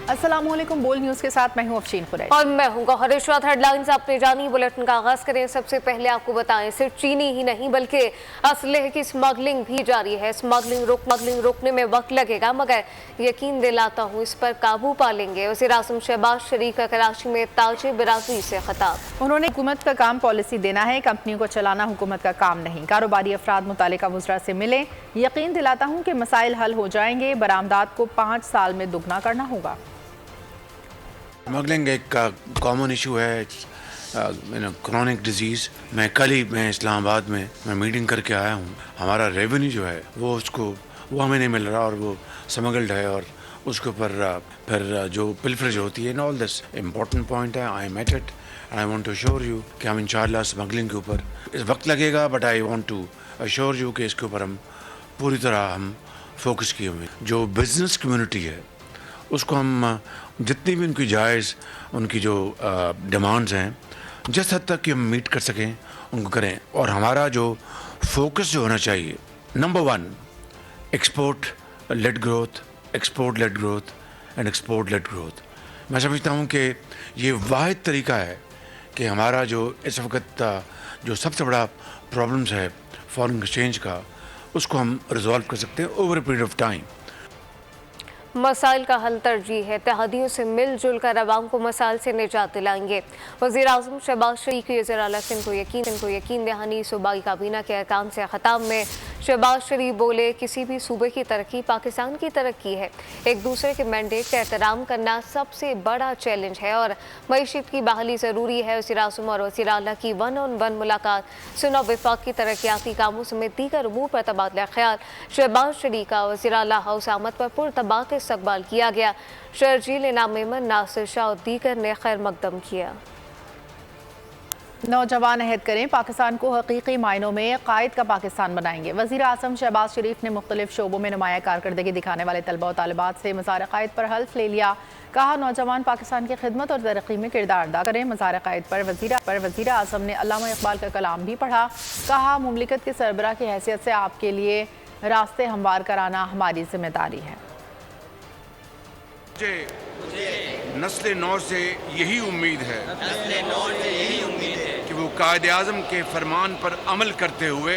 अस्सलाम वालेकुम, बोल न्यूज़ के साथ मैं हूं अफशीन कुरैशी और मैं हूं गौहर इशरत। हेडलाइंस आपने जानी, बुलेटिन का आगाज करें। सबसे पहले आपको बताएं, सिर्फ चीनी ही नहीं बल्कि असलहे की स्मगलिंग भी जारी है। स्मगलिंग रोकने में वक्त लगेगा, मगर यकीन दिलाता हूं इस पर काबू पा लेंगे। वज़ीर-ए-आज़म शहबाज शरीफ का कराची में ताजे बिरादरी से खिताब। उन्होंने हुकूमत का काम पॉलिसी देना है, कंपनियों को चलाना हुकूमत का काम नहीं। कारोबारी अफराद मुतालिका वज़रा से मिले, यकीन दिलाता हूं कि मसाइल हल हो जाएंगे। बरामदात को 5 साल में दुगना करना होगा। स्मगलिंग एक कॉमन इशू है, क्रॉनिक डिजीज़। मैं इस्लामाबाद में मीटिंग करके आया हूँ। हमारा रेवेन्यू जो है वो हमें नहीं मिल रहा और वो स्मगल्ड है, और उसके ऊपर फिर जो पिलफरेज होती है। ऑल दिस इम्पोर्टेंट पॉइंट है। I met it and I want to assure you कि हम इंशाल्लाह स्मगलिंग के ऊपर इस वक्त लगेगा, but I want to assure you कि इसके ऊपर हम पूरी तरह फोकस किए हुए। जो बिज़नेस कम्युनिटी है उसको हम जितनी भी उनकी जायज़ उनकी जो डिमांड्स हैं, जिस हद तक कि हम मीट कर सकें उनको करें। और हमारा जो फोकस जो होना चाहिए, number 1 export led growth and export led growth. मैं समझता हूँ कि ये वाहिद तरीका है कि हमारा जो इस वक्त जो सबसे बड़ा प्रॉब्लम्स है फॉरेन एक्सचेंज का, उसको हम रिजॉल्व कर सकते हैं over a period of time. मसाइल का हल तरजीह है, इत्तेहादियों से मिलजुल कर अवाम को मसाइल से निजात दिलाएंगे। वज़ीर-ए-आज़म शहबाज शरीफ की वज़ीर-ए-आला को यकीन दहानी। सूबाई काबीना के अरकान से खिताब में शहबाज शरीफ बोले, किसी भी सूबे की तरक्की पाकिस्तान की तरक्की है। एक दूसरे के मैंडेट का एहतराम करना सबसे बड़ा चैलेंज है और मईशत की बहाली ज़रूरी है। वज़ीर-ए-आज़म और वज़ीर-ए-आला की 1-on-1 मुलाकात, सुना वफाक की तरक्याती कामों समेत दीगर उमूर पर तबादला ख्याल। शहबाज शरीफ का वज़ीर-ए-आला हाउस आमद पर पुरतबाक इस्तकबाल किया गया। शर्जील इनाम मेमन, नासिर शाह और दीगर ने खैर मकदम किया। नौजवान अहद करें, पाकिस्तान को हकीकी मायनों में कायद का पाकिस्तान बनाएंगे। वज़ीर-ए-आज़म शहबाज शरीफ ने मुख्तलिफ शोबों में नुमाया कारकर्दगी दिखाने वाले तलबा और तालिबात से मज़ार कायद पर हल्फ ले लिया। कहा, नौजवान पाकिस्तान की खिदमत और तरक्की में किरदार अदा करें। मज़ार कायद पर वज़ीर-ए-आज़म ने अल्लामा इक़बाल का कलाम भी पढ़ा। कहा, मुमलिकत के सरबराह की हैसियत से आपके लिए रास्ते हमवार कराना हमारी जिम्मेदारी है। नस्ल नौ से यही उम्मीद है कि वो कायदे आज़म के फरमान पर अमल करते हुए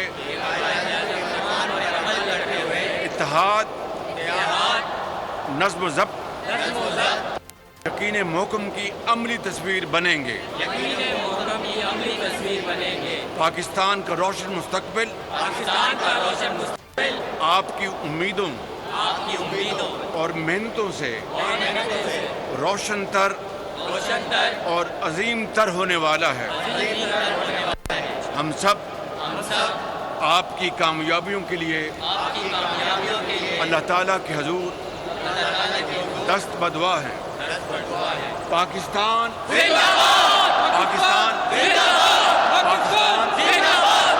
इत्तेहाद, नज़्म व ज़ब्त, यकीन महकम की अमली तस्वीर बनेंगे। पाकिस्तान का रोशन मुस्तकबिल आपकी उम्मीदों और मेहनतों से रोशन तर और अजीम तर होने वाला है। हम सब आपकी कामयाबियों के लिए अल्लाह ताला के हुजूर दस्त बदुआ हैं। पाकिस्तान जिंदाबाद! पाकिस्तान जिंदाबाद! पाकिस्तान जिंदाबाद!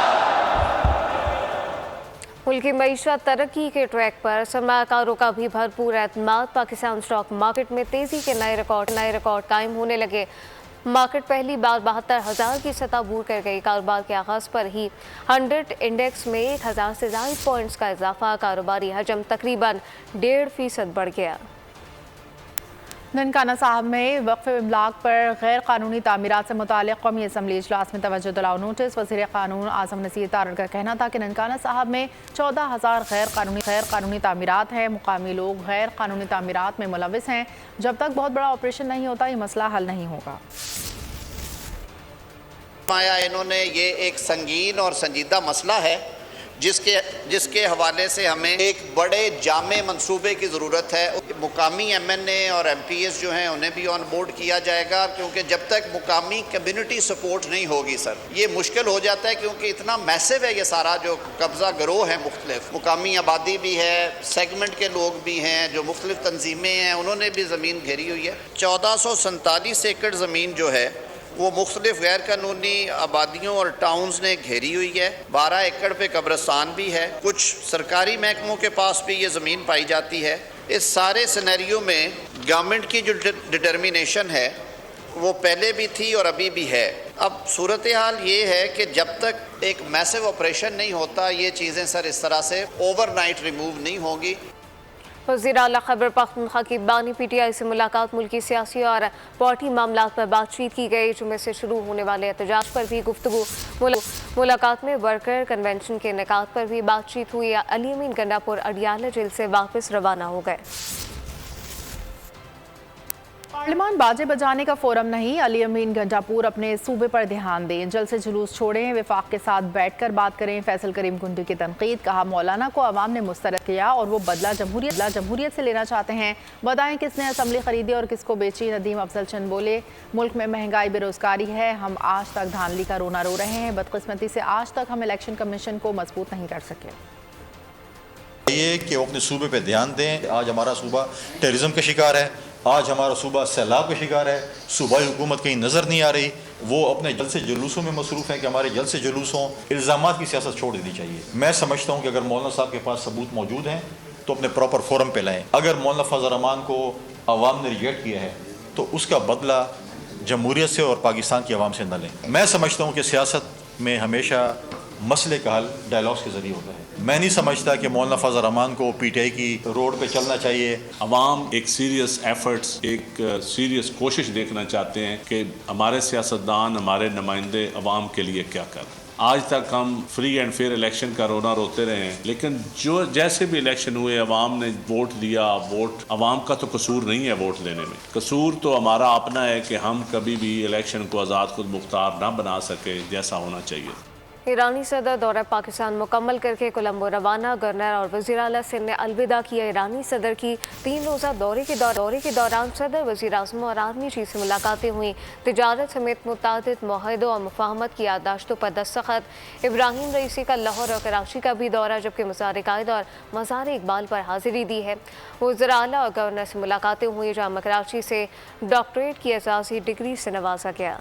मुल्क की मईशत तरक्की के ट्रैक पर, सरमायाकारों का भी भरपूर एतमाद। पाकिस्तान स्टॉक मार्केट में तेज़ी के नए रिकॉर्ड कायम होने लगे। मार्केट पहली बार 72,000 की सतह अबूर कर गई। कारोबार के आगाज़ पर ही 100 इंडेक्स में 1,000 से ज़ायद पॉइंट्स का इजाफा। कारोबारी हजम तकरीबन 1.5% बढ़ गया। ननकाना साहब में वक्फ इमलाक पर गैर कानूनी तामीरात से मुताल्लिक़ कौमी असम्बली इजलास में तवज्जो दिलाओ नोटिस। वज़ीर क़ानून आज़म नसीर तारड़ का कहना था कि ननकाना साहब में 14,000 गैर कानूनी तामीरात हैं। मुकामी लोग गैर कानूनी तामीरात में मुलविस हैं। जब तक बहुत बड़ा ऑपरेशन नहीं होता ये मसला हल नहीं होगा। इन्होंने ये एक संगीन और संजीदा मसला है जिसके हवाले से हमें एक बड़े जामे मंसूबे की ज़रूरत है। मुकामी MNA और MPs जो हैं उन्हें भी ऑन बोर्ड किया जाएगा, क्योंकि जब तक मुकामी कम्युनिटी सपोर्ट नहीं होगी सर ये मुश्किल हो जाता है, क्योंकि इतना मैसिव है ये सारा जो कब्ज़ा गिरोह है। मुख्तलिफ मुकामी आबादी भी है, सेगमेंट के लोग भी हैं, जो मुख्तलिफ तंजीमें हैं उन्होंने भी ज़मीन घेरी हुई है। 1447 एकड़ ज़मीन जो है वो मुख्तलिफ गैर कानूनी आबादियों और टाउन्स ने घेरी हुई है। 12 एकड़ पे कब्रिस्तान भी है। कुछ सरकारी महकमों के पास भी ये ज़मीन पाई जाती है। इस सारे सिनेरियो में गवर्नमेंट की जो डिटर्मिनेशन है वो पहले भी थी और अभी भी है। अब सूरत हाल ये है कि जब तक एक मैसिव ऑपरेशन नहीं होता ये चीज़ें सर इस तरह से ओवरनाइट रिमूव नहीं होंगी। وزیر اعلیٰ خیبر پختونخوا کی بانی پی ٹی آئی سے ملاقات، ملکی سیاسی اور پارٹی معاملات پر بات چیت کی گئی۔ جمعے سے شروع ہونے والے احتجاج پر بھی گفتگو۔ ملاقات میں ورکر کنونشن کے انعقاد پر بھی بات چیت ہوئی۔ علی امین گنڈاپور اڈیالہ جیل سے واپس روانہ ہو گئے۔ پارلیمان باجے بجانے کا فورم نہیں، علی امین گنڈاپور اپنے صوبے پر دھیان دیں، جلد سے جلوس چھوڑیں، وفاق کے ساتھ بیٹھ کر بات کریں۔ فیصل کریم گنڈی کی تنقید، کہا مولانا کو عوام نے مسترد کیا اور وہ بدلہ جمہوریت سے لینا چاہتے ہیں، بتائیں کس نے اسمبلی خریدی اور کس کو بیچی۔ ندیم افضل چند بولے، ملک میں مہنگائی بے روزگاری ہے، ہم آج تک دھاندلی کا رونا رو رہے ہیں، بدقسمتی سے آج تک ہم الیکشن کمیشن کو مضبوط نہیں کر سکے۔ یہ کہ وہ اپنے صوبے پہ دھیان دیں۔ آج ہمارا صوبہ ٹیررزم کا شکار ہے، آج ہمارا صوبہ سیلاب کا شکار ہے، صوبائی حکومت کہیں نظر نہیں آ رہی، وہ اپنے جلسے جلوسوں میں مصروف ہیں کہ ہمارے جلسے جلوس ہوں۔ الزامات کی سیاست چھوڑ دینی چاہیے۔ میں سمجھتا ہوں کہ اگر مولانا صاحب کے پاس ثبوت موجود ہیں تو اپنے پراپر فورم پہ لائیں۔ اگر مولانا فضل الرحمان کو عوام نے ریجیکٹ کیا ہے تو اس کا بدلہ جمہوریت سے اور پاکستان کی عوام سے نہ لیں۔ میں سمجھتا ہوں کہ سیاست میں ہمیشہ مسئلے کا حل ڈائلاگس کے ذریعے ہوتا ہے۔ میں نہیں سمجھتا کہ مولانا فضل الرحمان کو پی ٹی آئی کی روڈ پہ چلنا چاہیے۔ عوام ایک سیریس ایفرٹس، ایک سیریس کوشش دیکھنا چاہتے ہیں کہ ہمارے سیاستدان، ہمارے نمائندے عوام کے لیے کیا کر رہے ہیں۔ آج تک ہم فری اینڈ فیئر الیکشن کا رونا روتے رہے ہیں، لیکن جو جیسے بھی الیکشن ہوئے عوام نے ووٹ دیا۔ ووٹ عوام کا تو قصور نہیں ہے ووٹ دینے میں، قصور تو ہمارا اپنا ہے کہ ہم کبھی بھی الیکشن کو آزاد خود مختار نہ بنا سکے جیسا ہونا چاہیے۔ ایرانی صدر دورہ پاکستان مکمل کر کے کولمبو روانہ، گورنر اور وزیر اعلیٰ سندھ نے الوداع کیا۔ ایرانی صدر کی 3 روزہ دورے کے دوران صدر، وزیر اعظم اور آرمی چیف سے ملاقاتیں ہوئیں۔ تجارت سمیت متعدد معاہدوں اور مفاہمت کی یادداشتوں پر دستخط۔ ابراہیم رئیسی کا لاہور اور کراچی کا بھی دورہ، جبکہ مزار قائد اور مزار اقبال پر حاضری دی ہے۔ وزراء اعلیٰ اور گورنر سے ملاقاتیں ہوئیں، جامعہ کراچی سے ڈاکٹریٹ کی اعزازی ڈگری سے نوازا گیا۔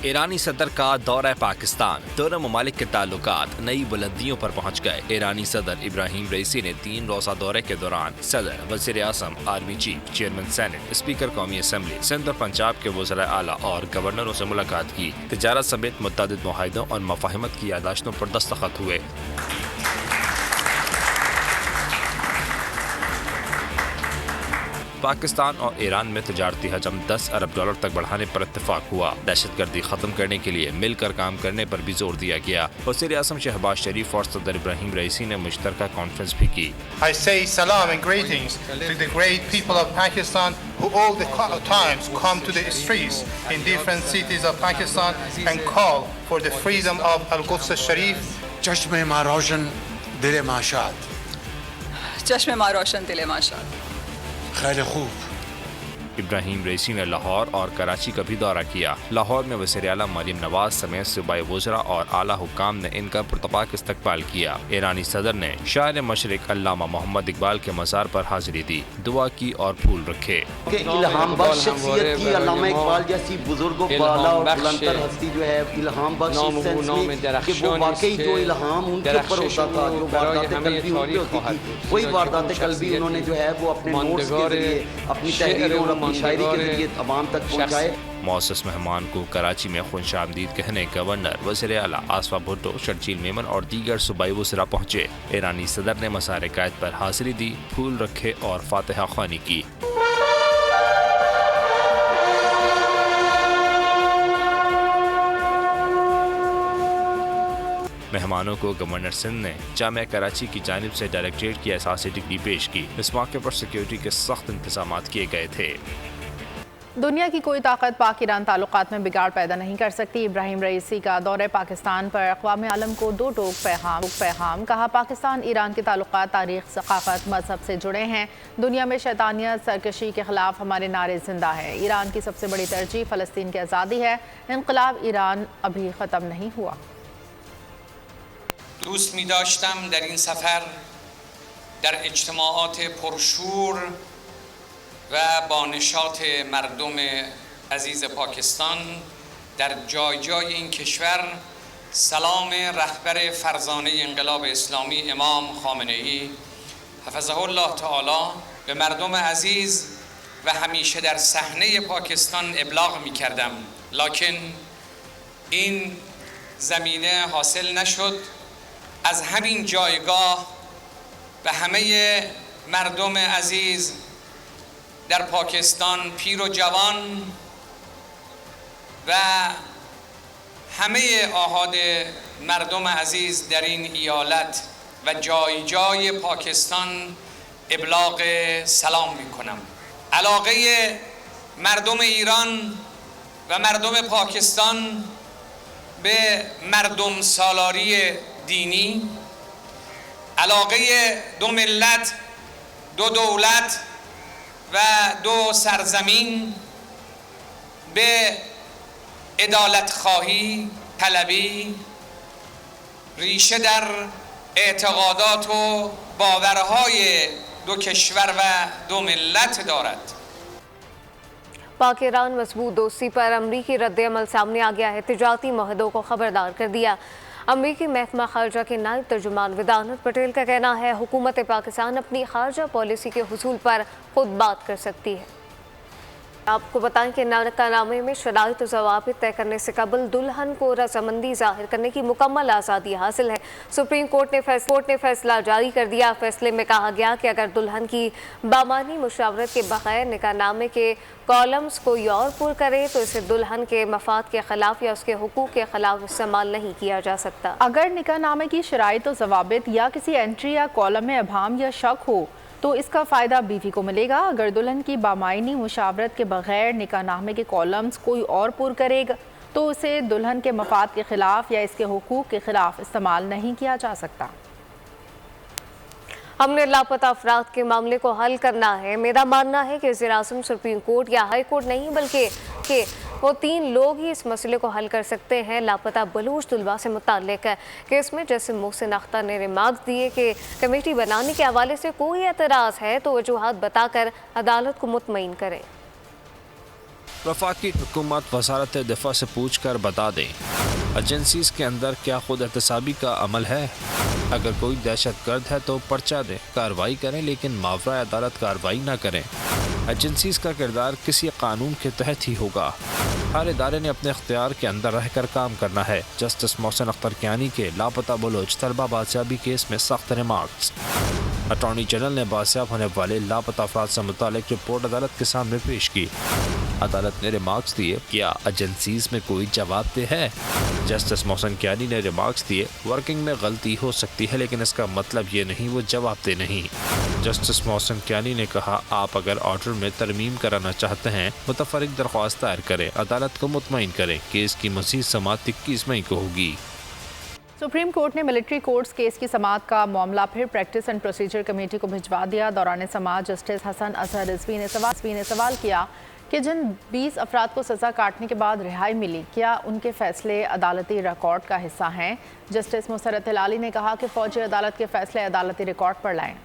ایرانی صدر کا دورہ پاکستان، دونوں ممالک کے تعلقات نئی بلندیوں پر پہنچ گئے۔ ایرانی صدر ابراہیم رئیسی نے 3 روزہ دورے کے دوران صدر، وزیر اعظم، army chief, chairman senate, speaker قومی اسمبلی، سندھ اور پنجاب کے وزراء اعلیٰ اور گورنروں سے ملاقات کی۔ تجارت سمیت متعدد معاہدوں اور مفاہمت کی یادداشتوں پر دستخط ہوئے۔ پاکستان اور ایران میں تجارتی حجم 10 ارب ڈالر تک بڑھانے پر اتفاق ہوا۔ دہشت گردی ختم کرنے کے لیے مل کر کام کرنے پر بھی زور دیا گیا۔ وزیر اعظم شہباز شریف اور صدر ابراہیم رئیسی نے مشترکہ کانفرنس بھی کی۔ I say salam and greetings to the great people of Pakistan who all the times come to the streets in different cities of Pakistan and call for the freedom of Al-Quds Sharif. چشم ماں روشن دل ماں شاد، چشم ماں روشن دل ماں شاد۔ خیر خوب۔ ابراہیم رئیسی نے لاہور اور کراچی کا بھی دورہ کیا۔ لاہور میں وزیر اعلیٰ مریم نواز سمیت صوبائی وزراء اور اعلیٰ حکام نے ان کا پرتپاک استقبال کیا۔ ایرانی صدر نے شاعر مشرق علامہ محمد اقبال کے مزار پر حاضری دی، دعا کی اور پھول رکھے۔ کہ الہام بخش شخصیت کی علامہ اقبال جیسی بزرگ و بالا اور بلندتر ہستی جو ہے، الہام بخش اس سینس میں کہ وہ واقعی جو الہام ان کے اوپر ہوتا تھا، جو واردات قلبی ان پہ ہوتی تھی، وہی واردات قلبی انہوں نے جو ہے وہ اپنے نوٹس کے ذریعے، اپنی تحریروں اور اپنی شاعری کے ذریعے عوام تک پہنچائے۔ معزز مہمان کو کراچی میں خوش آمدید کہنے گورنر، وزیر اعلیٰ آصفہ بھٹو، شرجیل میمن اور دیگر صوبائی وزراء پہنچے۔ ایرانی صدر نے مزار قائد پر حاضری دی، پھول رکھے اور فاتحہ خوانی کی۔ مہمانوں کو گورنر سندھ نے جامعہ کراچی کی جانب سے ڈائریکٹریٹ کی احساسی ڈگری پیش کی۔ اس موقع پر سیکیورٹی کے سخت انتظامات کیے گئے تھے۔ دنیا کی کوئی طاقت پاک ایران تعلقات میں بگاڑ پیدا نہیں کر سکتی۔ ابراہیم رئیسی کا دورہ پاکستان پر اقوام عالم کو 2 ٹوک پیغام، کہا پاکستان ایران کے تعلقات تاریخ، ثقافت، مذہب سے جڑے ہیں۔ دنیا میں شیطانیت، سرکشی کے خلاف ہمارے نعرے زندہ ہے۔ ایران کی سب سے بڑی ترجیح فلسطین کی آزادی ہے۔ انقلاب ایران ابھی ختم نہیں ہوا۔ دوست می داشتم در این سفر در اجتماعات پرشور و با نشاط مردم عزیز پاکستان در جای جای این کشور سلام رهبر فرزانه انقلاب اسلامی امام خامنه ای حفظه الله تعالی به مردم عزیز و همیشه در صحنه پاکستان ابلاغ می کردم، لکن این زمینه حاصل نشد۔ از همین جایگاه به همه مردم عزیز در پاکستان، پیر و جوان و همه آحاد مردم عزیز در این ایالت و جای جای پاکستان ابلاغ سلام می کنم. علاقه مردم ایران و مردم پاکستان به مردم سالاری دینی، علاقه دو ملت، دو دولت و دو سرزمین به عدالت خواهی طلبی ریشه در اعتقادات و باورهای دو کشور و دو ملت دارد. पाक ईरान मजबूत दोस्ती पर अमरीकी रद्द-ए-अमल सामने आ गया है। तिजारती मुआहदों को खबरदार कर दिया। अमरीकी महकमा खारजा के नायब तर्जुमान विदानत पटेल का कहना है हुकूमत पाकिस्तान अपनी खारजा पॉलिसी के हुसूल पर खुद बात कर सकती है। आपको बताएं कि नाकानामे में शराइत और ज़वाबित तय करने से कबल दुल्हन को रजामंदी ज़ाहिर करने की मुकम्मल आज़ादी हासिल है। सुप्रीम कोर्ट ने फैसला जारी कर दिया। फैसले में कहा गया कि अगर दुल्हन की बामानी मुशावरत के बगैर निकाहनामे के कॉलम्स कोई और पुर करे तो इसे दुल्हन के मफाद के खिलाफ या उसके हुकूक के खिलाफ इस्तेमाल नहीं किया जा सकता। अगर निकाहनामे की शराइत और ज़वाबित या किसी एंट्री या कॉलम में अभाम या शक हो तो इसका फ़ायदा बीवी को मिलेगा। अगर दुल्हन की बामायनी मुशावरत के बगैर निकाहनामे के कॉलम्स कोई और पुर करेगा तो उसे दुल्हन के मफाद के ख़िलाफ़ या इसके हुकूक के ख़िलाफ़ इस्तेमाल नहीं किया जा सकता। हमने लापता अफराद के मामले को हल करना है। मेरा मानना है कि वज़ीर-ए-आज़म सुप्रीम कोर्ट या हाई कोर्ट नहीं बल्कि कि वो 3 लोग ही इस मसले को हल कर सकते हैं। लापता बलूच तुलबा से मुताल्लिक है कि इसमें जैसे मोहसिन अख्तर ने रिमार्क्स दिए कि कमेटी बनाने के हवाले से कोई एतराज़ है तो वजूहात बताकर अदालत को मुतमईन करें। वफाकी हुकूमत वज़ारत दिफा से पूछ कर बता दें एजेंसीज के अंदर क्या खुद एहतसाबी का अमल है। अगर कोई दहशत गर्द है तो पर्चा दें, कार्रवाई करें, लेकिन मावरा अदालत कार्रवाई ना करें। एजेंसीज का किरदार किसी कानून के तहत ही होगा। हर इदारे ने अपने अख्तियार के अंदर रह कर काम करना है। जस्टिस मोहसिन अख्तर कियानी के लापता बलोच तलबा बादशाबी केस में सख्त रिमार्क्स। अटॉर्नी जनरल ने बादशाब होने वाले लापता अफराद से मुतालिक रिपोर्ट अदालत के सामने पेश की। अदालत ने रिमार्क्स दिए, क्या एजेंसीज में कोई जवाबदेह है? जस्टिस मोहसिन कियानी ने रिमार्क्स दिए, वर्किंग में गलती हो सकती है लेकिन इसका मतलब ये नहीं वो जवाबदेह नहीं। जस्टिस मोहसिन कियानी ने कहा, आप अगर ऑर्डर में तरमीम कराना चाहते हैं मुतफरिक दरख्वास्त दायर करें, अदालत को मुतमईन करें कि इसकी मज़ीद समाअत 21 मई को होगी। सुप्रीम कोर्ट ने मिलिट्री कोर्ट्स केस की समाअत का मामला फिर प्रैक्टिस एंड प्रोसीजर कमेटी को भिजवा दिया। दौरान समाअत जस्टिस हसन अजहर रिजवी ने सवाल किया कि जिन 20 अफराद को सज़ा काटने के बाद रिहाई मिली, क्या उनके फैसले अदालती रिकॉर्ड का हिस्सा हैं? जस्टिस मुसर्रत हिलाली ने कहा कि फ़ौजी अदालत के फैसले अदालती रिकॉर्ड पर लाएं।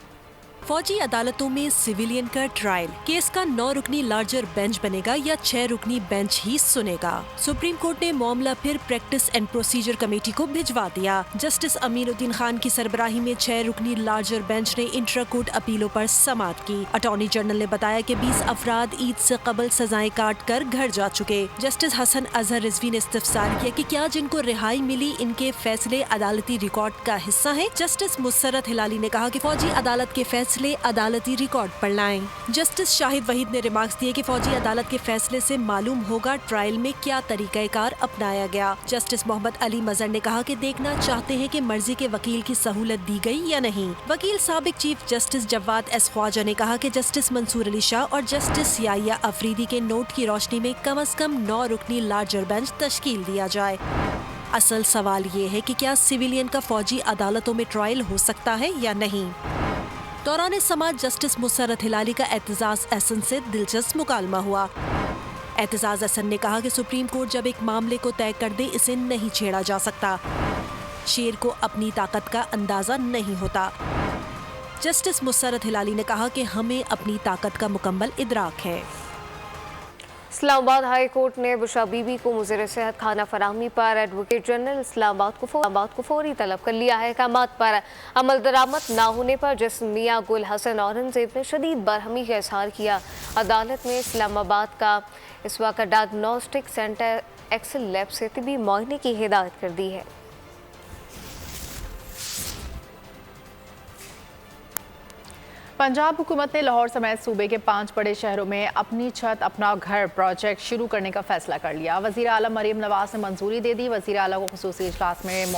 फौजी अदालतों में सिविलियन का ट्रायल केस का 9 रुकनी लार्जर बेंच बनेगा या 6 रुकनी बेंच ही सुनेगा। सुप्रीम कोर्ट ने मामला फिर प्रैक्टिस एंड प्रोसीजर कमेटी को भिजवा दिया। जस्टिस अमीनुद्दीन खान की सरबराही में 6 रुकनी लार्जर बेंच ने इंट्रा कोर्ट अपीलों पर समाअत की। अटॉर्नी जनरल ने बताया कि 20 अफराद ईद से कबल सजाएं काट कर घर जा चुके। जस्टिस हसन अजहर रिजवी ने इस्तफसार किया कि क्या जिनको रिहाई मिली इनके फैसले अदालती रिकॉर्ड का हिस्सा है। जस्टिस मुसर्रत हिलाली ने कहा कि फौजी अदालत के फैसले अदालती रिकॉर्ड पर लाएं। जस्टिस शाहिद वहीद ने रिमार्क्स दिए कि फौजी अदालत के फैसले से मालूम होगा ट्रायल में क्या तरीक़ाकार अपनाया गया। जस्टिस मोहम्मद अली मजहर ने कहा कि देखना चाहते हैं कि मर्जी के वकील की सहूलत दी गई या नहीं। वकील साबिक chief justice Jawad S Khawaja ने कहा कि जस्टिस मंसूर अली शाह और जस्टिस याहिया अफरीदी के नोट की रोशनी में कम से कम 9 रुकनी लार्जर बेंच तश्कील दिया जाए। असल सवाल ये है कि क्या सिविलियन का फौजी अदालतों में ट्रायल हो सकता है या नहीं। दौरान समाअत जस्टिस मुसर्रत हिलाली का एतजाज़ एहसन से दिलचस्प मुकालमा हुआ। एतजाज़ एहसन ने कहा कि सुप्रीम कोर्ट जब एक मामले को तय कर दे इसे नहीं छेड़ा जा सकता। शेर को अपनी ताकत का अंदाज़ा नहीं होता। जस्टिस मुसर्रत हिलाली ने कहा कि हमें अपनी ताकत का मुकम्मल इदराक है। इस्लामाबाद हाई कोर्ट ने बुशरा बीबी को मुज़िर सेहत खाना फराहमी पर एडवोकेट जनरल इस्लामाबाद को फौरी तलब कर लिया है। अहकामात पर अमल दरामद ना होने पर जिस्म मियाँ गुल हसन औरंगजेब ने शदीद बरहमी का इजहार किया। अदालत ने इस्लामाबाद का इस वक्त डायग्नोस्टिक सेंटर एक्सेल लैब से तिबी मुआयने की हिदायत कर दी है। पंजाब हुकूमत ने लाहौर समेत सूबे के 5 बड़े शहरों में अपनी छत अपना घर प्रोजेक्ट शुरू करने का फैसला कर लिया। वज़ीर आला मरीम नवाज ने मंजूरी दे दी। वज़ीर आला को खुसूसी इजलास में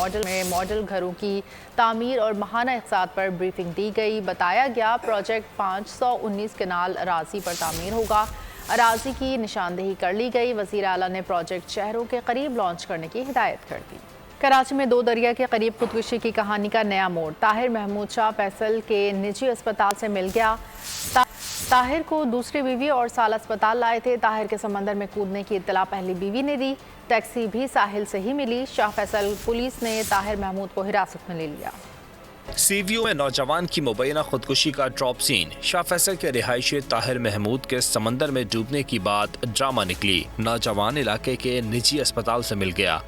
मॉडल घरों की तामीर और माहाना इक़्तिसाद पर ब्रीफिंग दी गई। बताया गया प्रोजेक्ट 519 कनाल अराजी पर तामीर होगा। अराजी की निशानदेही कर ली गई। वज़ीर आला ने प्रोजेक्ट शहरों के करीब लॉन्च करने की हिदायत कर दी। कराची में 2 दरिया के करीब खुदकुशी की कहानी का नया मोड़। ताहिर महमूद शाह फैसल के निजी अस्पताल से मिल गया। ताहिर को दूसरी बीवी और साल अस्पताल लाए थे। ताहिर के समंदर में कूदने की इत्तला पहली बीवी ने दी। टैक्सी भी साहिल से ही मिली। शाह फैसल पुलिस ने ताहिर महमूद को हिरासत में ले लिया। सीवीओ में नौजवान की मुबैना खुदकुशी का ड्रॉप सीन। शाह फैसल के रिहायशी ताहिर महमूद के समंदर में डूबने की बात ड्रामा निकली। नौजवान इलाके के निजी अस्पताल से मिल गया।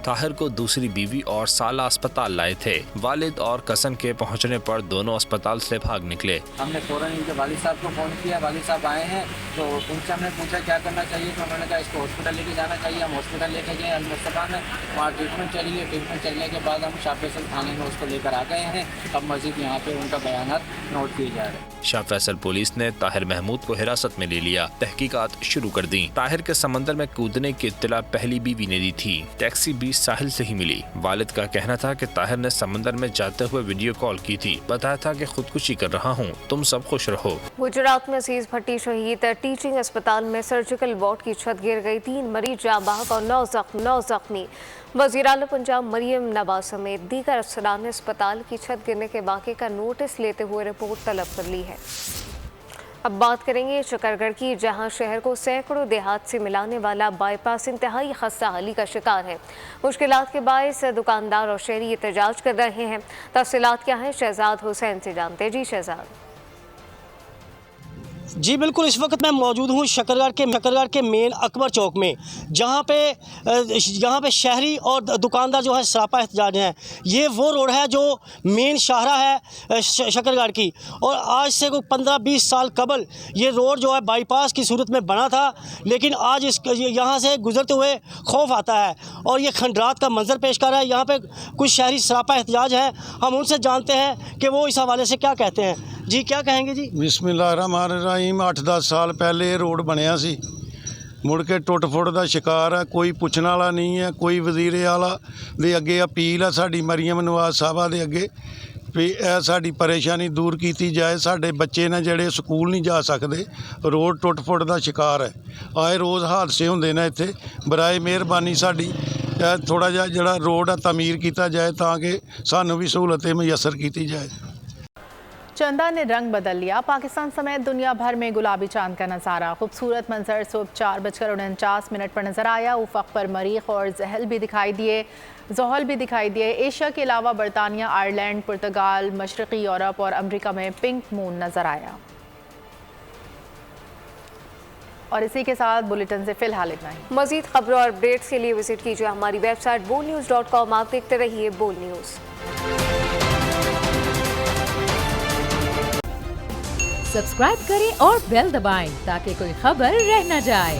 ताहिर को दूसरी बीवी और साला अस्पताल लाए थे। वालिद और कसन के पहुंचने पर दोनों अस्पताल से भाग निकले। हमने फौरन इनके वालिद साहब को फ़ोन किया। वालिद साहब आए हैं तो उनसे हमने पूछा क्या करना चाहिए, तो उन्होंने कहा इसको हॉस्पिटल लेके जाना चाहिए। हम हॉस्पिटल लेके गए अल-मुस्तफा में, वहाँ ट्रीटमेंट चली है। ट्रीटमेंट चलने के बाद हम शाह फैसल थाने में उसको लेकर आ गए हैं। अब मज़ीद यहाँ पे उनका बयानात नोट किए जा रहे हैं। शाह फैसल पुलिस ने ताहिर महमूद को हिरासत में ले लिया। तहकीकात शुरू कर दी। ताहिर के समंदर में कूदने की इत्तला पहली बीवी ने दी थी। टैक्सी भी साहिल से ही मिली। वालिद का कहना था कि ताहिर ने समंदर में जाते हुए वीडियो कॉल की थी। बताया था कि खुदकुशी कर रहा हूँ, तुम सब खुश रहो। गुजरात में अजीज भट्टी शहीद टीचिंग अस्पताल में सर्जिकल वार्ड की छत गिर गई। 3 मरीज जाँ बहक और 9 जख्मी। वज़ीर आला पंजाब मरीम नवाज समेत दीगर अफसरान ने अस्पताल की छत गिरने के वाक़े का नोटिस लेते हुए रिपोर्ट तलब कर ली है। अब बात करेंगे शकरगढ़ की, जहां शहर को सैकड़ों देहात से मिलाने वाला बाईपास इंतहाई खस्ता हाली का शिकार है। मुश्किलात के बायस दुकानदार और शहरी एहतजाज कर रहे हैं। तफसीलात क्या है, शहजाद हुसैन से जानते हैं। जी शहजाद। जी बिल्कुल, इस वक्त मैं मौजूद हूँ शकरगढ़ के मेन अकबर चौक में, जहाँ पे शहरी और दुकानदार जो है सरापा एहतजाज हैं। ये वो रोड है जो मेन शाहरा है शकरगढ़ की, और आज से कोई 15-20 साल कबल ये रोड जो है बाईपास की सूरत में बना था, लेकिन आज यहाँ से गुजरते हुए खौफ आता है और ये खंडरात का मंजर पेश कर रहा है। यहाँ पे कुछ शहरी सरापा एहतजाज हैं, हम उनसे जानते हैं कि वो इस हवाले से क्या कहते हैं। जी क्या कहेंगे जी? बिस्मिल्लाहिर्रहमानिर्रहीम। 8-10 साल पहले रोड बनया सी, मुड़ के टुट फुट का शिकार है। कोई पुछने वाला नहीं है। कोई वजीरे आला दे अगे अपील है साडी मरीम नवाज साहबा दे अगे भी यह साडी परेशानी दूर की जाए। साडे बच्चे ने जिहड़े स्कूल नहीं जा सकते, रोड टुट फुट का शिकार है। आए रोज़ हादसे होंदे ने इत्थे। बराए मेहरबानी साडी थोड़ा जिहा जिहड़ा रोड है तमीर किया जाए ताकि सानू भी सहूलत मुयसर की जाए। चंदा ने रंग बदल लिया। पाकिस्तान समेत दुनिया भर में गुलाबी चांद का नज़ारा। खूबसूरत मंजर सुबह 4:49 पर नजर आया। उफ़क़ पर मरीख और ज़ोहल भी दिखाई दिए। एशिया के अलावा बरतानिया, आयरलैंड, पुर्तगाल, मशरक़ी यूरोप और अमरीका में पिंक मून नज़र आया। और इसी के साथ बुलेटिन से फिलहाल इतना ही। मज़ीद खबरों और अपडेट्स के लिए विजिट कीजिए हमारी वेबसाइट bolnews.com। आप देखते रहिए बोल न्यूज़। सब्सक्राइब करें और बेल दबाएं ताकि कोई खबर रह न जाए।